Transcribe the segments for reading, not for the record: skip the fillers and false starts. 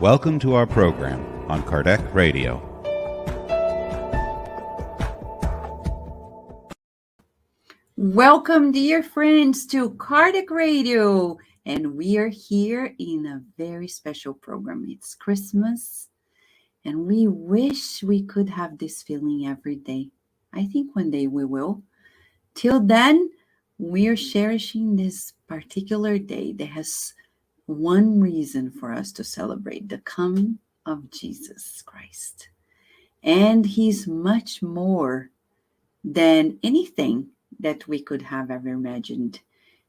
Welcome to our program on Kardec Radio. Welcome, dear friends, to Kardec Radio. And we are here in a very special program. It's Christmas, and we wish we could have this feeling every day. I think one day we will. Till then, we are cherishing this particular day that has one reason for us to celebrate: the coming of Jesus Christ. And he's much more than anything that we could have ever imagined.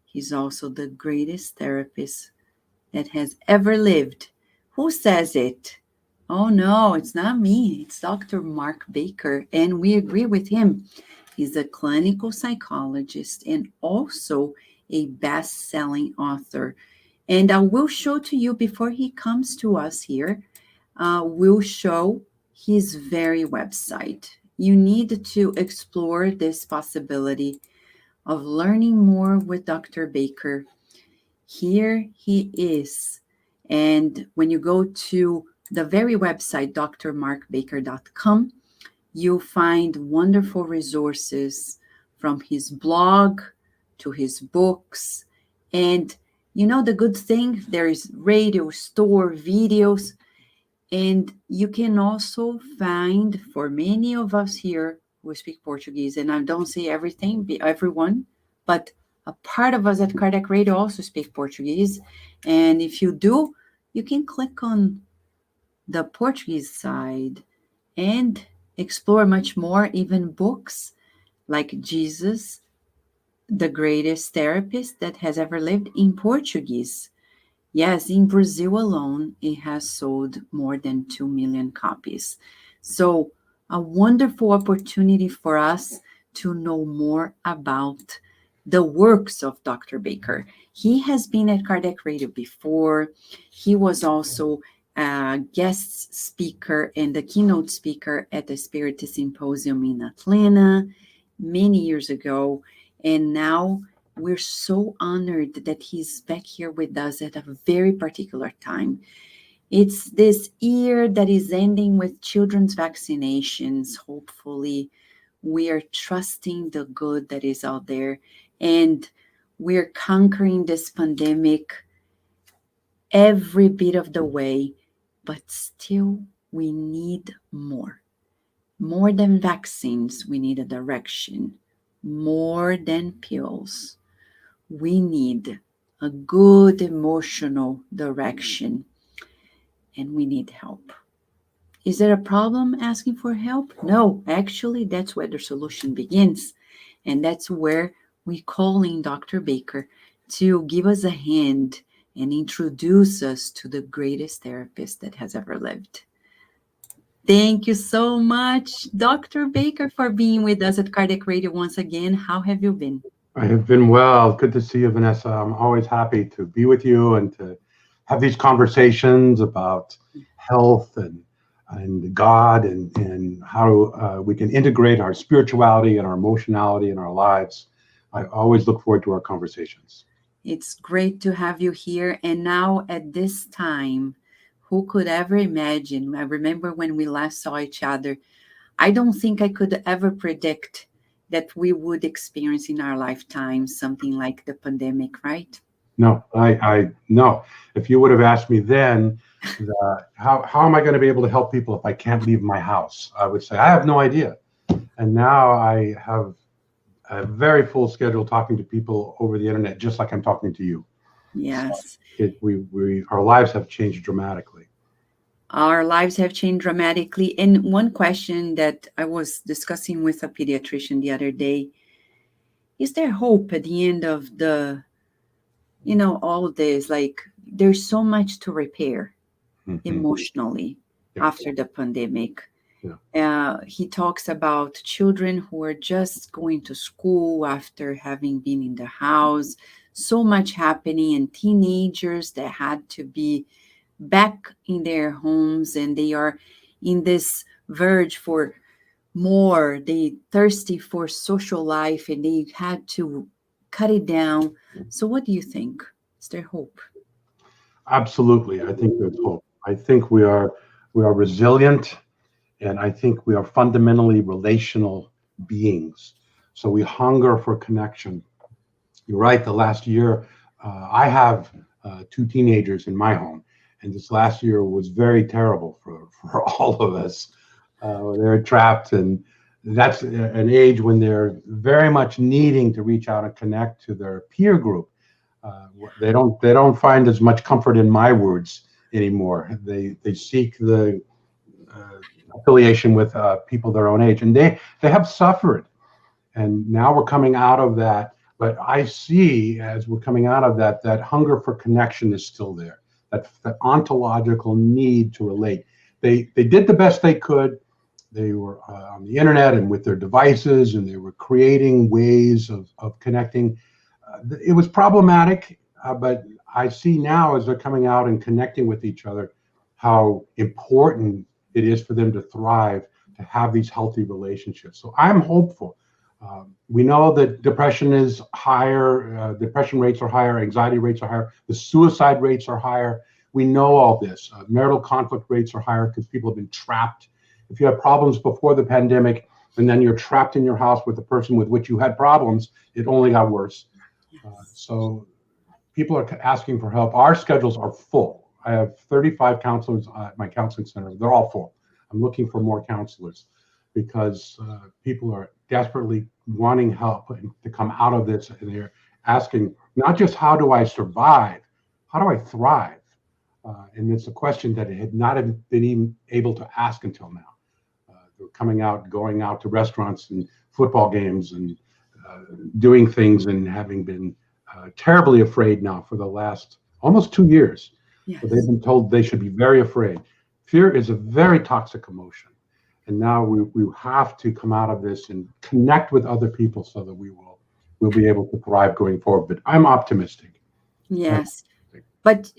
He's also the greatest therapist that has ever lived. Who says it? Oh no, it's not me. It's Dr. Mark Baker, and we agree with him. He's a clinical psychologist and also a best-selling author. And I will show to you before he comes to us here, we'll show his very website. You need to explore this possibility of learning more with Dr. Baker. Here he is. And when you go to the very website, drmarkbaker.com, you'll find wonderful resources from his blog to his books. And you know the good thing? There is radio, store, videos. And you can also find, for many of us here who speak Portuguese, and I don't say everyone, but a part of us at Kardec Radio also speak Portuguese. And if you do, you can click on the Portuguese side and explore much more, even books like Jesus, the greatest therapist that has ever lived, in Portuguese. Yes, in Brazil alone, it has sold more than 2 million copies. So a wonderful opportunity for us to know more about the works of Dr. Baker. He has been at Kardec Radio before. He was also a guest speaker and the keynote speaker at the Spiritist Symposium in Atlanta many years ago. And now we're so honored that he's back here with us at a very particular time. It's this year that is ending with children's vaccinations. Hopefully, we are trusting the good that is out there, and we're conquering this pandemic every bit of the way. But still, we need more. More than vaccines, we need a direction. More than pills. We need a good emotional direction, and we need help. Is there a problem asking for help? No, actually, that's where the solution begins. And that's where we call in Dr. Baker to give us a hand and introduce us to the greatest therapist that has ever lived. Thank you so much, Dr. Baker, for being with us at Kardec Radio once again. How have you been? I have been well. Good to see you, Vanessa. I'm always happy to be with you and to have these conversations about health and God and how we can integrate our spirituality and our emotionality in our lives. I always look forward to our conversations. It's great to have you here. And now at this time, who could ever imagine? I remember when we last saw each other, I don't think I could ever predict that we would experience in our lifetime something like the pandemic, right? No, I no. If you would have asked me then, how am I going to be able to help people if I can't leave my house? I would say I have no idea. And now I have a very full schedule talking to people over the internet, just like I'm talking to you. Yes. So our lives have changed dramatically. Our lives have changed dramatically. And one question that I was discussing with a pediatrician the other day, is there hope at the end of all this? Like, there's so much to repair emotionally after the pandemic. Yeah. He talks about children who are just going to school after having been in the house, so much happening, and teenagers that had to be back in their homes, and they are in this verge for more. They thirsty for social life, and they had to cut it down. So what do you think? Is there hope? Absolutely. I think there's hope. I think we are resilient, and I think we are fundamentally relational beings. So we hunger for connection. You're right. The last year, I have two teenagers in my home, and this last year was very terrible for all of us. They're trapped, and that's an age when they're very much needing to reach out and connect to their peer group. They don't find as much comfort in my words anymore. They seek the affiliation with people their own age, and they have suffered. And now we're coming out of that. But I see, as we're coming out of that, that hunger for connection is still there. That ontological need to relate. They did the best they could. They were on the internet and with their devices, and they were creating ways of connecting. It was problematic, but I see now, as they're coming out and connecting with each other, how important it is for them to thrive, to have these healthy relationships. So I'm hopeful. We know that depression is higher, depression rates are higher, anxiety rates are higher, the suicide rates are higher. We know all this. Marital conflict rates are higher because people have been trapped. If you have problems before the pandemic and then you're trapped in your house with the person with which you had problems, it only got worse. So people are asking for help. Our schedules are full. I have 35 counselors at my counseling center. They're all full. I'm looking for more counselors because people are desperately wanting help to come out of this, and they're asking not just how do I survive, how do I thrive? And it's a question that it had not been even able to ask until now. They're coming out, going out to restaurants and football games and doing things, and having been terribly afraid now for the last almost 2 years. Yes. So they've been told they should be very afraid. Fear is a very toxic emotion. And now we have to come out of this and connect with other people so that we'll be able to thrive going forward. But I'm optimistic. Yes. But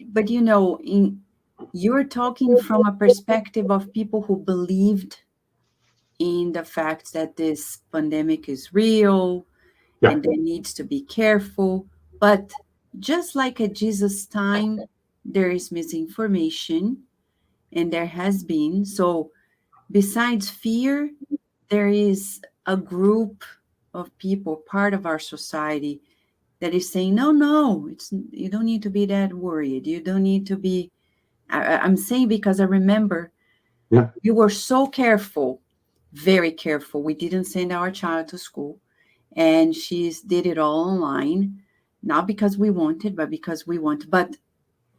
you're talking from a perspective of people who believed in the fact that this pandemic is real, Yeah. and there needs to be careful. But just like at Jesus' time, there is misinformation, and there has been. So besides fear, there is a group of people, part of our society, that is saying, no, you don't need to be that worried. You don't need to be. I'm saying because I remember we were so careful, very careful. We didn't send our child to school, and she did it all online, not because we wanted, but because we wanted. But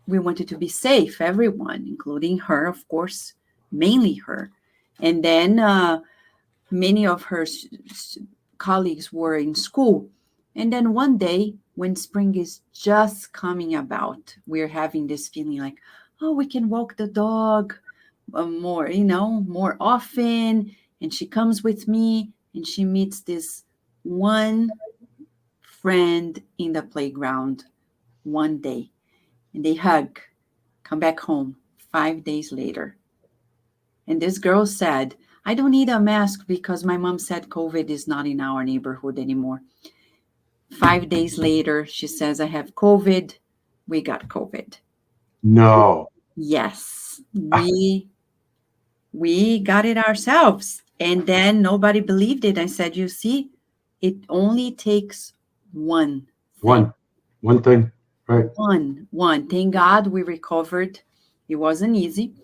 we wanted to be safe, everyone, including her, of course, mainly her. And then many of her colleagues were in school. And then one day, when spring is just coming about, we're having this feeling like, oh, we can walk the dog more often. And she comes with me, and she meets this one friend in the playground one day. And they hug, come back home 5 days later. And this girl said, I don't need a mask because my mom said COVID is not in our neighborhood anymore. 5 days later, she says, I have COVID. We got COVID. No. Yes, we got it ourselves. And then nobody believed it. I said, you see, it only takes one thing. One thing, right? One. Thank God we recovered. It wasn't easy.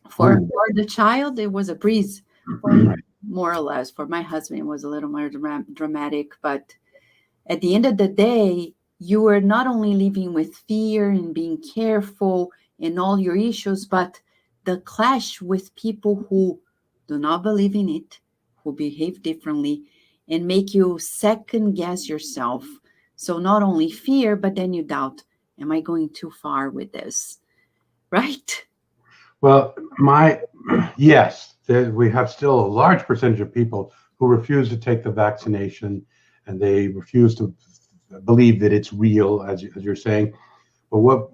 For the child, it was a breeze, more or less. For my husband, it was a little more dramatic. But at the end of the day, you are not only living with fear and being careful and all your issues, but the clash with people who do not believe in it, who behave differently, and make you second guess yourself. So not only fear, but then you doubt, am I going too far with this? Right? Well, yes, we have still a large percentage of people who refuse to take the vaccination, and they refuse to believe that it's real, as you're saying. But what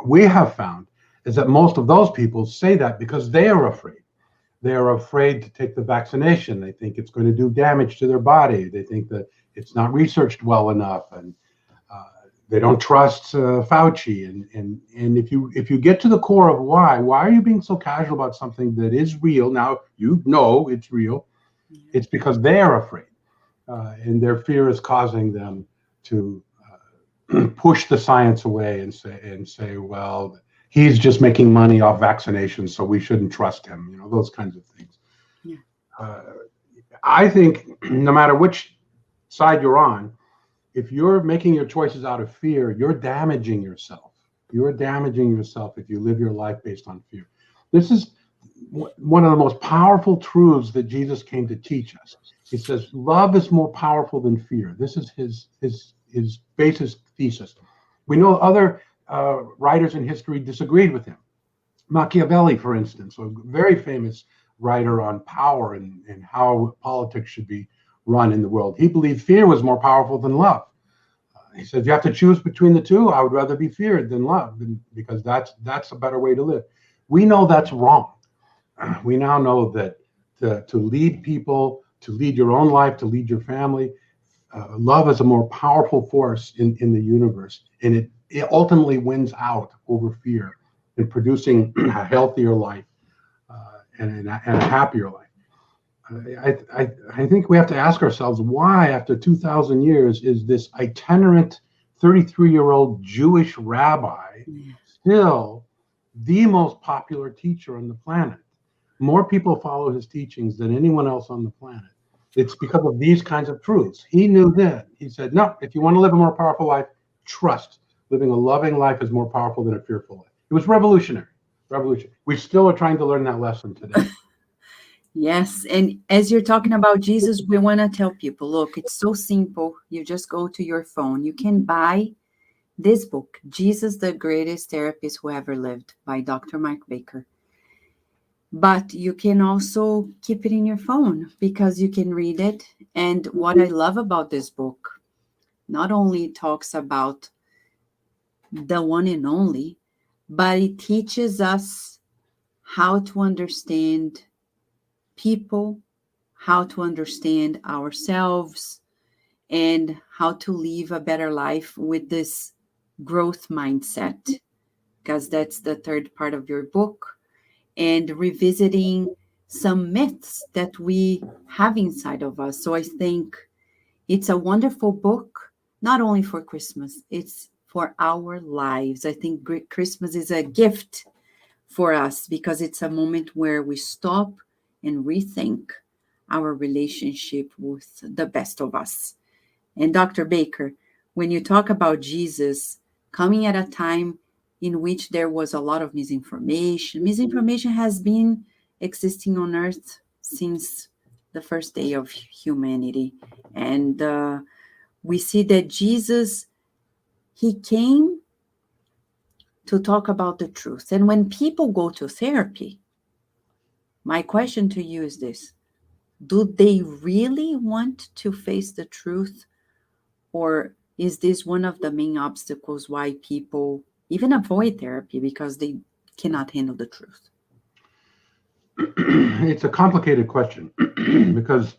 we have found is that most of those people say that because they are afraid. They are afraid to take the vaccination. They think it's going to do damage to their body. They think that it's not researched well enough. And They don't trust Fauci, and if you get to the core of why are you being so casual about something that is real? Now you know it's real. It's because they are afraid, and their fear is causing them to push the science away and say, well, he's just making money off vaccinations, so we shouldn't trust him. You know, those kinds of things. Yeah. I think no matter which side you're on, if you're making your choices out of fear, you're damaging yourself. You're damaging yourself if you live your life based on fear. This is one of the most powerful truths that Jesus came to teach us. He says, love is more powerful than fear. This is his basis thesis. We know other writers in history disagreed with him. Machiavelli, for instance, a very famous writer on power and how politics should be run in the world. He believed fear was more powerful than love. He said, you have to choose between the two. I would rather be feared than loved, because that's a better way to live. We know that's wrong. We now know that to lead people, to lead your own life, to lead your family, love is a more powerful force in the universe, and it ultimately wins out over fear in producing a healthier life and a happier life. I think we have to ask ourselves, why, after 2,000 years, is this itinerant 33-year-old Jewish rabbi still the most popular teacher on the planet? More people follow his teachings than anyone else on the planet. It's because of these kinds of truths. He knew that. He said, no, if you want to live a more powerful life, trust. Living a loving life is more powerful than a fearful life. It was revolutionary. We still are trying to learn that lesson today. Yes, and as you're talking about Jesus, we want to tell people, look, it's so simple. You just go to your phone. You can buy this book, Jesus, the Greatest Therapist Who Ever Lived, by Dr. Mark Baker. But you can also keep it in your phone because you can read it. And what I love about this book, not only talks about the one and only, but it teaches us how to understand people, how to understand ourselves, and how to live a better life with this growth mindset, because that's the third part of your book, and revisiting some myths that we have inside of us. So I think it's a wonderful book, not only for Christmas, it's for our lives. I think Christmas is a gift for us because it's a moment where we stop and rethink our relationship with the best of us. And Dr. Baker, when you talk about Jesus coming at a time in which there was a lot of misinformation has been existing on earth since the first day of humanity. And we see that Jesus, he came to talk about the truth. And when people go to therapy, my question to you is this: do they really want to face the truth? Or is this one of the main obstacles why people even avoid therapy, because they cannot handle the truth? It's a complicated question because,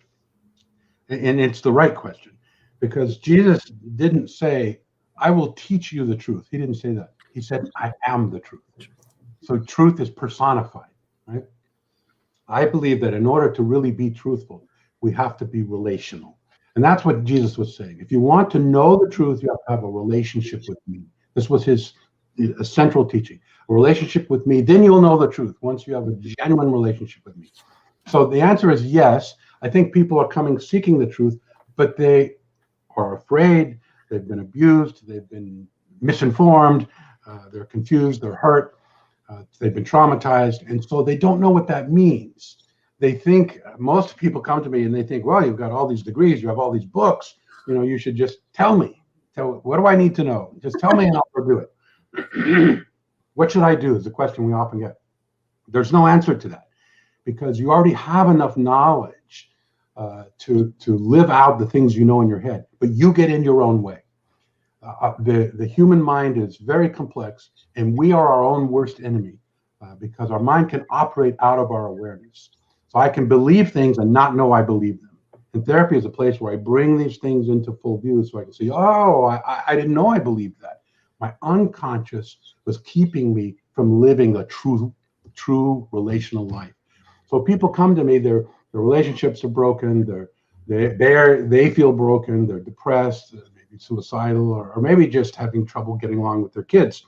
and it's the right question, because Jesus didn't say, I will teach you the truth. He didn't say that. He said, I am the truth. So truth is personified, right? I believe that in order to really be truthful, we have to be relational. And that's what Jesus was saying. If you want to know the truth, you have to have a relationship with me. This was his central teaching. A relationship with me, then you'll know the truth, once you have a genuine relationship with me. So the answer is yes. I think people are coming seeking the truth, but they are afraid, they've been abused, they've been misinformed, they're confused, they're hurt. They've been traumatized, and so they don't know what that means. They think, most people come to me and they think, well, you've got all these degrees, you have all these books, you should just tell me. What do I need to know? Just tell me and I'll go do it. What should I do is the question we often get. There's no answer to that, because you already have enough knowledge to live out the things you know in your head, but you get in your own way. The human mind is very complex, and we are our own worst enemy because our mind can operate out of our awareness. So I can believe things and not know I believe them. And therapy is a place where I bring these things into full view so I can see, oh, I didn't know I believed that. My unconscious was keeping me from living a true relational life. So people come to me, their relationships are broken, they feel broken, they're depressed, maybe suicidal, or maybe just having trouble getting along with their kids.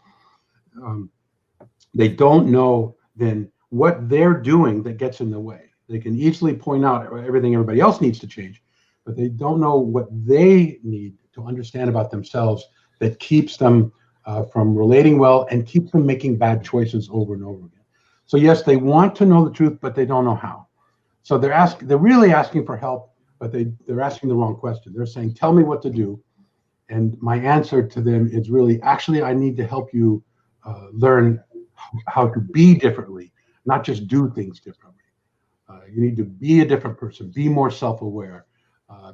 They don't know then what they're doing that gets in the way. They can easily point out everything everybody else needs to change, but they don't know what they need to understand about themselves that keeps them from relating well and keeps them making bad choices over and over again. So yes, they want to know the truth, but they don't know how. So they're really asking for help, but they're asking the wrong question. They're saying, tell me what to do. And my answer to them is really, actually, I need to help you learn how to be differently, not just do things differently. You need to be a different person, be more self-aware,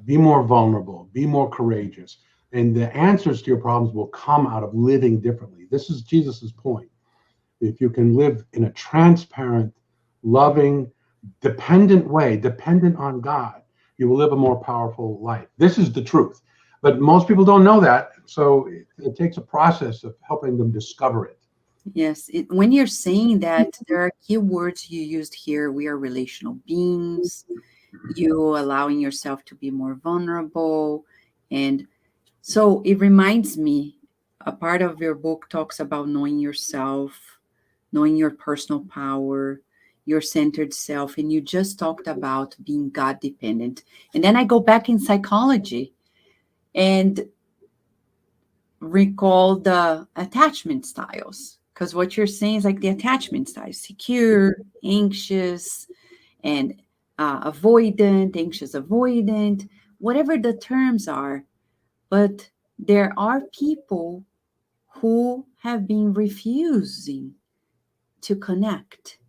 be more vulnerable, be more courageous. And the answers to your problems will come out of living differently. This is Jesus's point. If you can live in a transparent, loving, dependent way, dependent on God, you will live a more powerful life. This is the truth. But most people don't know that. So it takes a process of helping them discover it. Yes, when you're saying that, there are key words you used here. We are relational beings. You allowing yourself to be more vulnerable. And so it reminds me, a part of your book talks about knowing yourself, knowing your personal power, your centered self. And you just talked about being God dependent. And then I go back in psychology and recall the attachment styles. Because what you're saying is like the attachment style: secure, anxious, and avoidant, anxious, avoidant, whatever the terms are. But there are people who have been refusing to connect,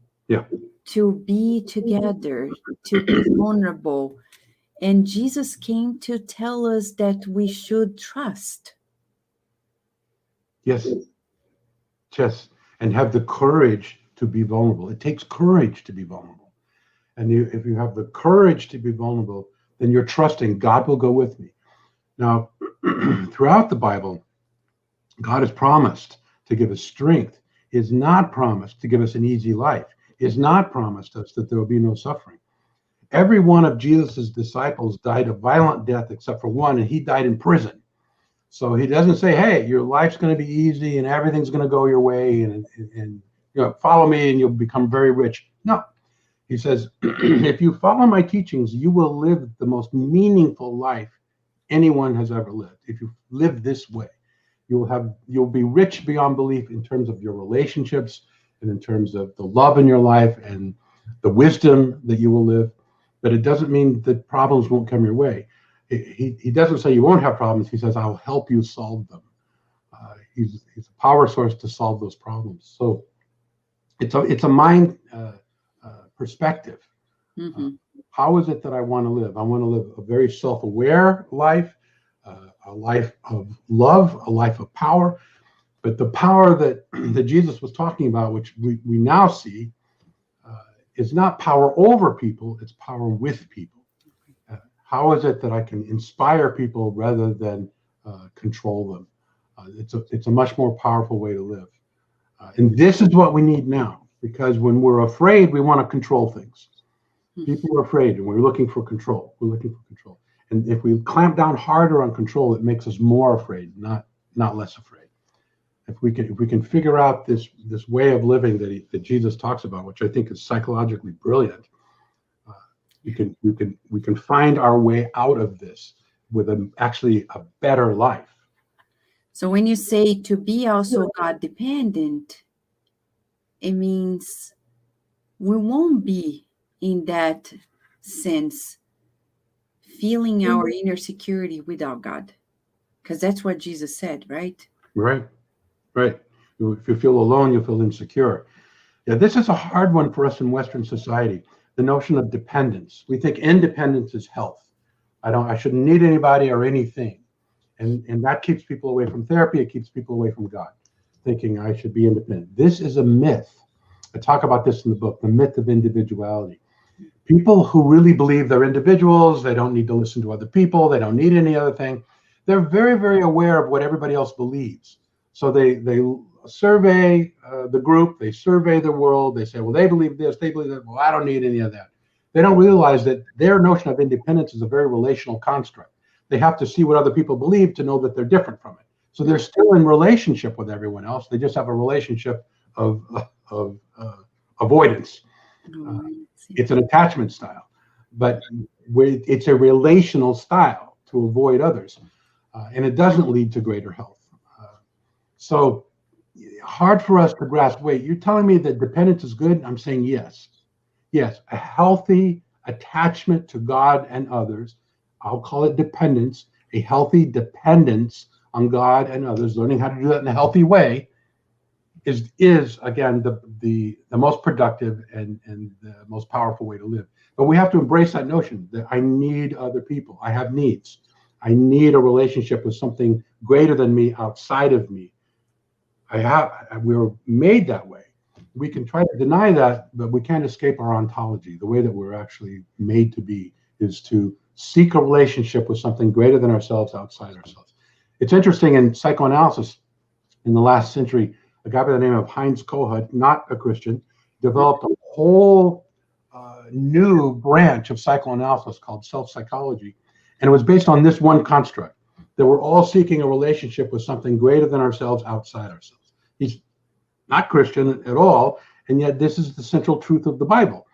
to be together, to be vulnerable. And Jesus came to tell us that we should trust. Yes. And have the courage to be vulnerable. It takes courage to be vulnerable. And if you have the courage to be vulnerable, then you're trusting God will go with me. Now, throughout the Bible, God has promised to give us strength. He has not promised to give us an easy life. He has not promised us that there will be no suffering. Every one of Jesus's disciples died a violent death except for one, and he died in prison. So he doesn't say, hey, your life's going to be easy and everything's going to go your way and you know, follow me and you'll become very rich. No, he says, if you follow my teachings, you will live the most meaningful life anyone has ever lived. If you live this way, you'll be rich beyond belief in terms of your relationships and in terms of the love in your life and the wisdom that you will live. But it doesn't mean that problems won't come your way. He doesn't say you won't have problems. He says, I'll help you solve them. He's a power source to solve those problems. So it's a mind perspective. Mm-hmm. How is it that I want to live? I want to live a very self-aware life, a life of love, a life of power. But the power that Jesus was talking about, which we now see, is not power over people, it's power with people. How is it that I can inspire people rather than control them? It's a much more powerful way to live. And this is what we need now, because when we're afraid, we want to control things. People are afraid and we're looking for control. We're looking for control. And if we clamp down harder on control, it makes us more afraid, not less afraid. If we can figure out this way of living that Jesus talks about, which I think is psychologically brilliant, we can find our way out of this with actually a better life. So when you say to be also God dependent, it means we won't be in that sense feeling our inner security without God, because that's what Jesus said, right? Right. If you feel alone, you feel insecure. Yeah, this is a hard one for us in Western society. The notion of dependence. We think independence is health. I shouldn't need anybody or anything. And that keeps people away from therapy. It keeps people away from God, thinking I should be independent. This is a myth. I talk about this in the book, the myth of individuality. People who really believe they're individuals, they don't need to listen to other people, they don't need any other thing. They're very, very aware of what everybody else believes. So they survey the group, they survey the world, they say, well, they believe this, they believe that. Well, I don't need any of that. They don't realize that their notion of independence is a very relational construct. They have to see what other people believe to know that they're different from it. So they're still in relationship with everyone else. They just have a relationship of avoidance. It's an attachment style, but it's a relational style to avoid others, and it doesn't lead to greater health. So hard for us to grasp. Wait, you're telling me that dependence is good? I'm saying yes. Yes, a healthy attachment to God and others, I'll call it dependence, a healthy dependence on God and others, learning how to do that in a healthy way is again the most productive and the most powerful way to live. But we have to embrace that notion that I need other people. I have needs. I need a relationship with something greater than me, outside of me. We're made that way. We can try to deny that, but we can't escape our ontology. The way that we're actually made to be is to seek a relationship with something greater than ourselves, outside ourselves. It's interesting in psychoanalysis in the last century, a guy by the name of Heinz Kohut, not a Christian, developed a whole new branch of psychoanalysis called self-psychology. And it was based on this one construct, that we're all seeking a relationship with something greater than ourselves, outside ourselves. He's not Christian at all, and yet this is the central truth of the Bible.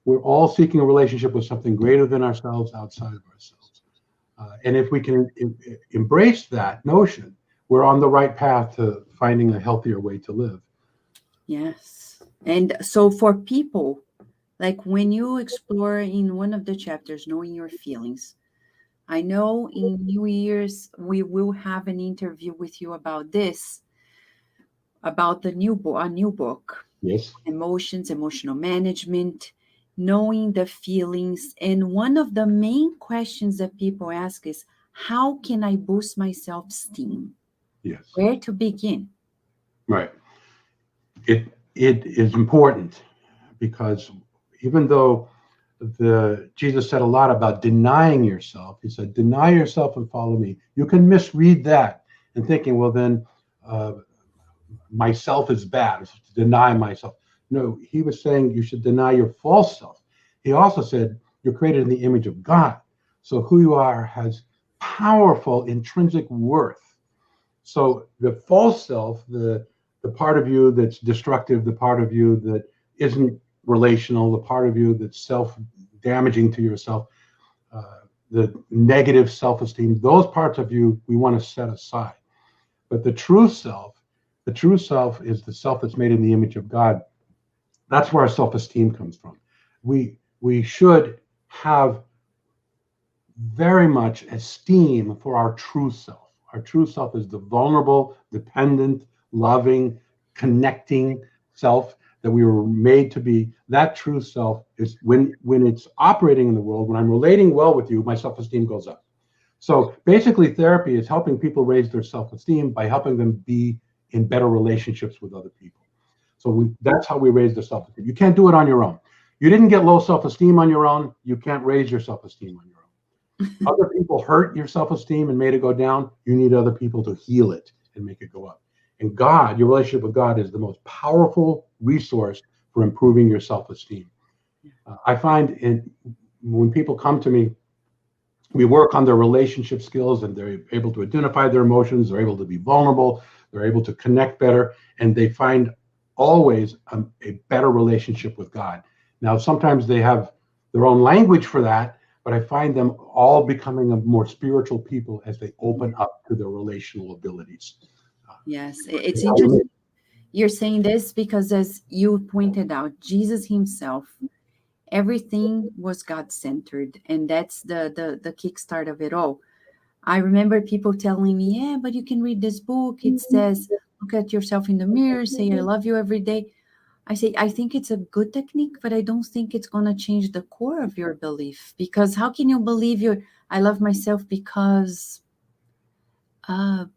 We're all seeking a relationship with something greater than ourselves, outside of ourselves. And if we can embrace that notion, we're on the right path to finding a healthier way to live. Yes. And so for people, like when you explore in one of the chapters, knowing your feelings, I know in New Year's, we will have an interview with you about this, about the new book, a new book, Yes. Emotions, Emotional Management, knowing the feelings. And one of the main questions that people ask is, how can I boost my self-esteem? Yes. Where to begin? Right. It is important because even though Jesus said a lot about denying yourself, he said, deny yourself and follow me. You can misread that and thinking, well, then myself is bad, to deny myself. No, he was saying you should deny your false self. He also said you're created in the image of God. So who you are has powerful intrinsic worth. So the false self, the part of you that's destructive, the part of you that isn't relational, the part of you that's self-damaging to yourself, the negative self-esteem, those parts of you we want to set aside. But the true self is the self that's made in the image of God. That's where our self-esteem comes from. We should have very much esteem for our true self. Our true self is the vulnerable, dependent, loving, connecting self that we were made to be. That true self is when it's operating in the world, when I'm relating well with you, my self-esteem goes up. So basically therapy is helping people raise their self-esteem by helping them be in better relationships with other people. So that's how we raise their self-esteem. You can't do it on your own. You didn't get low self-esteem on your own. You can't raise your self-esteem on your own. Other people hurt your self-esteem and made it go down. You need other people to heal it and make it go up. And God, your relationship with God is the most powerful resource for improving your self-esteem. I find when people come to me, we work on their relationship skills and they're able to identify their emotions, they're able to be vulnerable, they're able to connect better, and they find always a better relationship with God. Now, sometimes they have their own language for that, but I find them all becoming a more spiritual people as they open up to their relational abilities. Yes, it's interesting. You're saying this because, as you pointed out, Jesus himself, everything was God-centered, and that's the kickstart of it all. I remember people telling me, yeah, but you can read this book. It says, look at yourself in the mirror, say, I love you every day. I say, I think it's a good technique, but I don't think it's going to change the core of your belief. Because how can you believe I love myself because, but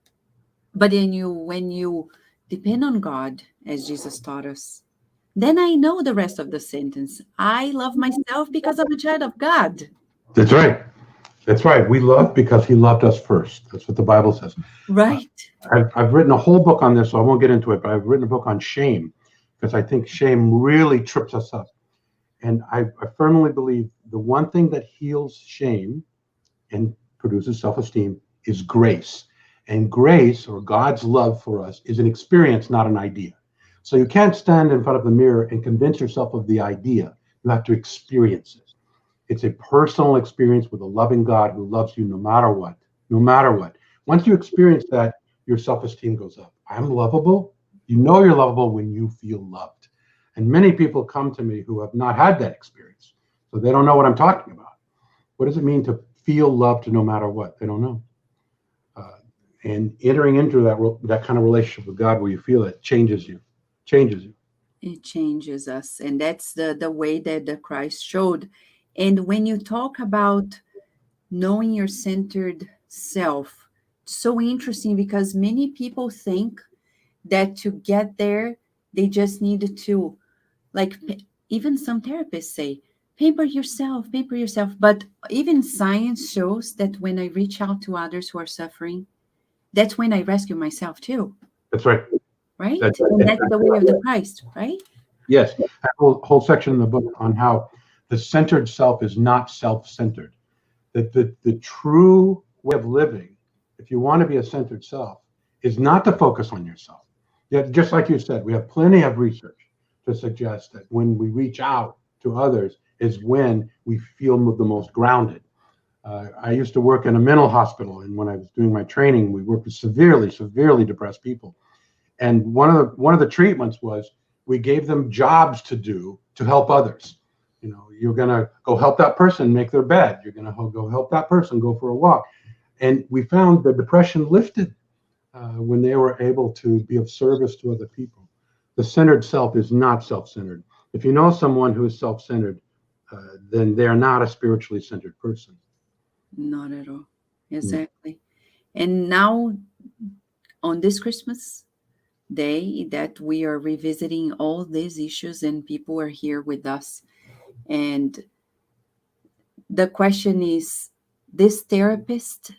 then when you depend on God, as Jesus taught us, then I know the rest of the sentence. I love myself because I'm a child of God. That's right. That's right. We love because he loved us first. That's what the Bible says. Right. I've written a whole book on this, so I won't get into it, but I've written a book on shame because I think shame really trips us up. And I firmly believe the one thing that heals shame and produces self-esteem is grace. And grace, or God's love for us, is an experience, not an idea. So you can't stand in front of the mirror and convince yourself of the idea. You have to experience it. It's a personal experience with a loving God who loves you no matter what, no matter what. Once you experience that, your self-esteem goes up. I'm lovable. You know you're lovable when you feel loved. And many people come to me who have not had that experience. So they don't know what I'm talking about. What does it mean to feel loved no matter what? They don't know. And entering into that kind of relationship with God where you feel it changes you. It changes us. And that's the way that the Christ showed. And when you talk about knowing your centered self, it's so interesting because many people think that to get there, they just need to, like, even some therapists say, pamper yourself. But even science shows that when I reach out to others who are suffering, that's when I rescue myself too. That's right. Right? And that's the way of the Christ, right? Yes. That whole section in the book on how the centered self is not self-centered. That the true way of living, if you want to be a centered self, is not to focus on yourself. Yet, just like you said, we have plenty of research to suggest that when we reach out to others is when we feel the most grounded. I used to work in a mental hospital, and when I was doing my training, we worked with severely depressed people. And one of the treatments was we gave them jobs to do to help others. You know, you're gonna go help that person make their bed. You're gonna go help that person go for a walk. And we found the depression lifted when they were able to be of service to other people. The centered self is not self-centered. If you know someone who is self-centered, then they're not a spiritually centered person. Not at all. Exactly. And now, on this Christmas day, that we are revisiting all these issues and people are here with us. And the question is, this therapist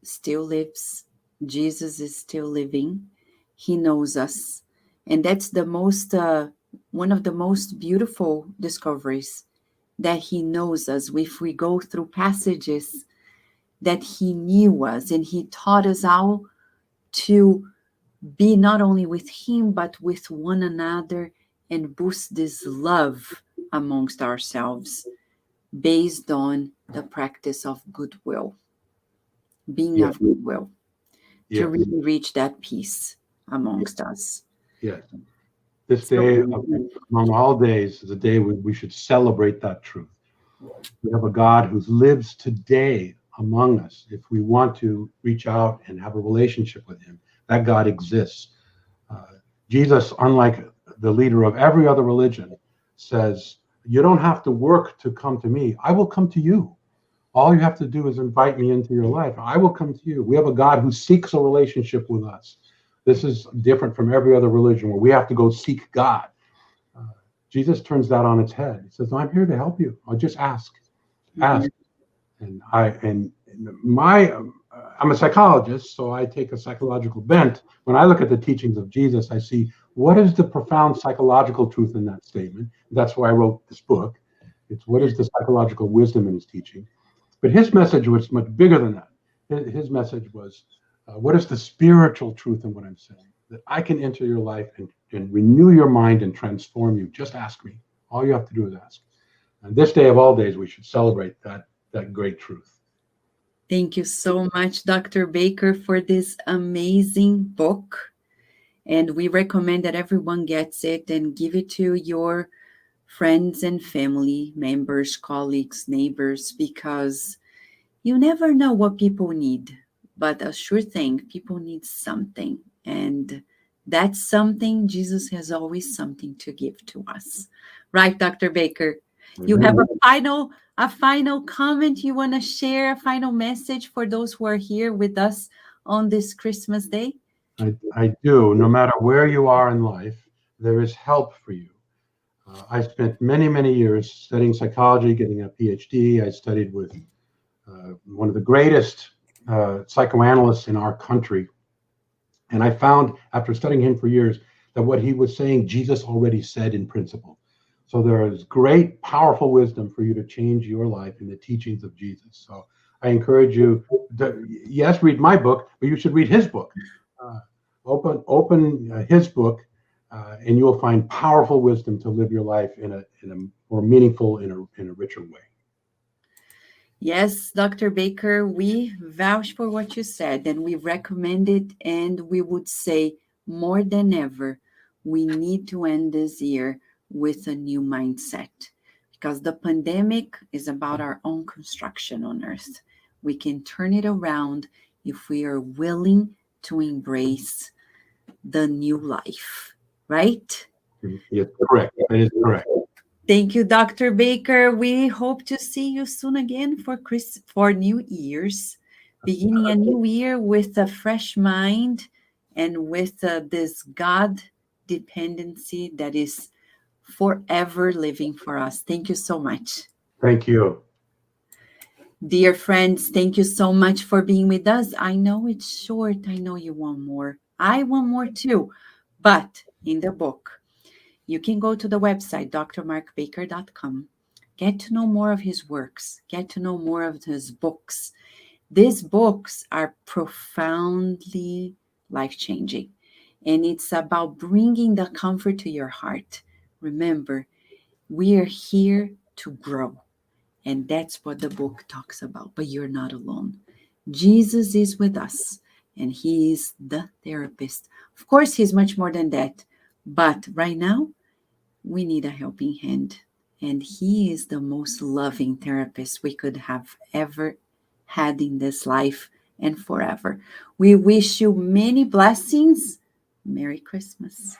still lives. Jesus is still living. He knows us. And that's the most, one of the most beautiful discoveries, that he knows us. If we go through passages that he knew us and he taught us how to be not only with him, but with one another and boost this love amongst ourselves based on the practice of goodwill, being of goodwill, to really reach that peace amongst us. Yes. This day, among all days, is a day we should celebrate that truth. We have a God who lives today among us. If we want to reach out and have a relationship with him, that God exists. Jesus, unlike the leader of every other religion, says, you don't have to work to come to me. I will come to you. All you have to do is invite me into your life. I will come to you. We have a God who seeks a relationship with us. This is different from every other religion where we have to go seek God. Jesus turns that on its head. He says, I'm here to help you. I'll just ask. Ask. And I'm a psychologist, so I take a psychological bent. When I look at the teachings of Jesus, I see what is the profound psychological truth in that statement. That's why I wrote this book. It's what is the psychological wisdom in his teaching. But his message was much bigger than that. His message was, what is the spiritual truth in what I'm saying? That I can enter your life and renew your mind and transform you. Just ask me. All you have to do is ask. And this day of all days, we should celebrate that great truth. Thank you so much, Dr. Baker, for this amazing book. And we recommend that everyone gets it and give it to your friends and family members, colleagues, neighbors, because you never know what people need. But a sure thing, people need something. And that's something, Jesus has always something to give to us. Right, Dr. Baker? You have a final comment you want to share, a final message for those who are here with us on this Christmas day? I do. No matter where you are in life, there is help for you. I spent many, many years studying psychology, getting a PhD. I studied with one of the greatest psychoanalysts in our country. And I found, after studying him for years, that what he was saying, Jesus already said in principle. So there is great, powerful wisdom for you to change your life in the teachings of Jesus. So I encourage you to, yes, read my book, but you should read his book. Open his book, and you will find powerful wisdom to live your life in a more meaningful, in a richer way. Yes, Dr. Baker, we vouch for what you said, and we recommend it, and we would say more than ever, we need to end this year with a new mindset, because the pandemic is about our own construction on earth. We can turn it around if we are willing to embrace the new life, right? Yes, correct. That is correct. Thank you, Dr. Baker. We hope to see you soon again for New Year's, beginning a new year with a fresh mind and with this God dependency that is forever living for us. Thank you so much. Thank you. Dear friends, thank you so much for being with us. I know it's short. I know you want more. I want more too. But in the book, you can go to the website, drmarkbaker.com. Get to know more of his works. Get to know more of his books. These books are profoundly life-changing. And it's about bringing the comfort to your heart. Remember, we are here to grow. And that's what the book talks about. But you're not alone. Jesus is with us. And he is the therapist. Of course, he's much more than that. But right now, we need a helping hand. And he is the most loving therapist we could have ever had in this life and forever. We wish you many blessings. Merry Christmas.